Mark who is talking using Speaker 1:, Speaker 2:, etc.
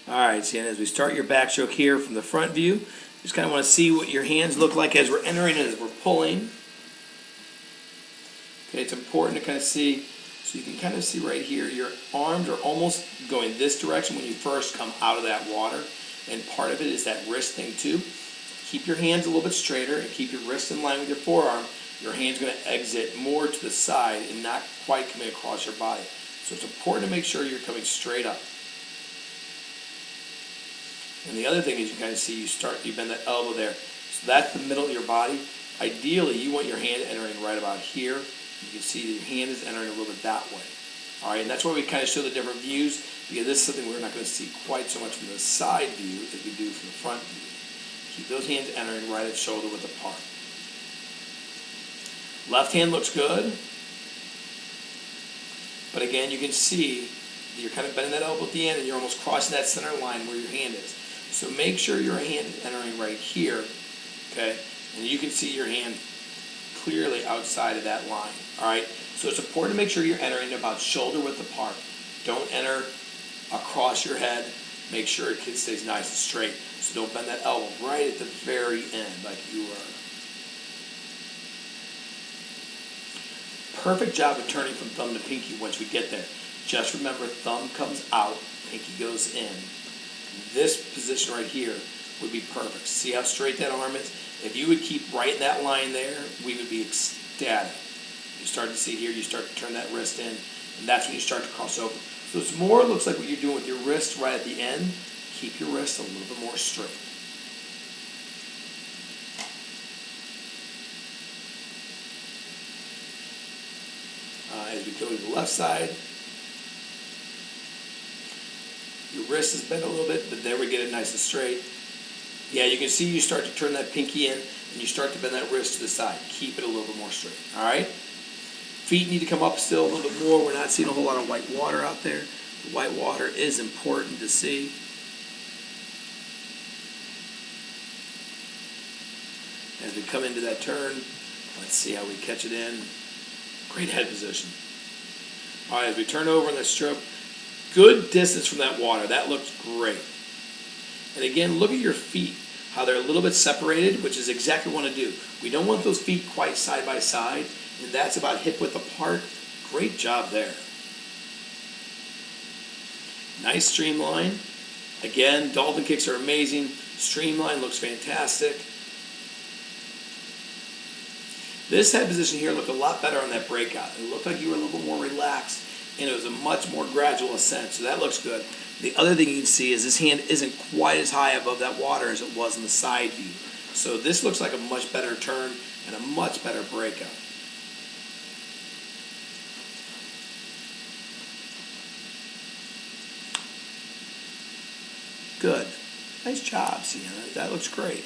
Speaker 1: All right, Sienna, as we start your backstroke here from the front view, just kind of want to see what your hands look like as we're entering and as we're pulling. Okay, it's important to kind of see, so you can kind of see right here, your arms are almost going this direction when you first come out of that water, and part of it is that wrist thing too. Keep your hands a little bit straighter and keep your wrist in line with your forearm. Your hand's going to exit more to the side and not quite coming across your body. So it's important to make sure you're coming straight up. And the other thing is you kind of see you bend that elbow there. So that's the middle of your body. Ideally, you want your hand entering right about here. You can see that your hand is entering a little bit that way. All right, and that's why we kind of show the different views, because this is something we're not going to see quite so much from the side view as we do from the front view. Keep those hands entering right at shoulder width apart. Left hand looks good. But again, you can see that you're kind of bending that elbow at the end and you're almost crossing that center line where your hand is. So make sure your hand is entering right here, okay? And you can see your hand clearly outside of that line, all right? So it's important to make sure you're entering about shoulder width apart. Don't enter across your head. Make sure it stays nice and straight. So don't bend that elbow right at the very end like you were. Perfect job of turning from thumb to pinky once we get there. Just remember, thumb comes out, pinky goes in. This position right here would be perfect. See how straight that arm is? If you would keep right in that line there, we would be ecstatic. You start to see here, you start to turn that wrist in, and that's when you start to cross over. So it's more looks like what you're doing with your wrist right at the end. Keep your wrist a little bit more straight. As we go to the left side, your wrist is bent a little bit, but there we get it nice and straight. Yeah, you can see you start to turn that pinky in, and you start to bend that wrist to the side. Keep it a little bit more straight, all right? Feet need to come up still a little bit more. We're not seeing a whole lot of white water out there. The white water is important to see. As we come into that turn, let's see how we catch it in. Great head position. All right, as we turn over in the stroke, good distance from that water. That looks great. And again, look at your feet, how they're a little bit separated, which is exactly what we want to do. We don't want those feet quite side by side, and that's about hip width apart. Great job there. Nice streamline. Again, dolphin kicks are amazing. Streamline looks fantastic. This head position here looked a lot better on that breakout. It looked like you were a little bit more relaxed, and it was a much more gradual ascent, so that looks good. The other thing you can see is this hand isn't quite as high above that water as it was in the side view. So this looks like a much better turn and a much better breakout. Good. Nice job, Sienna. That looks great.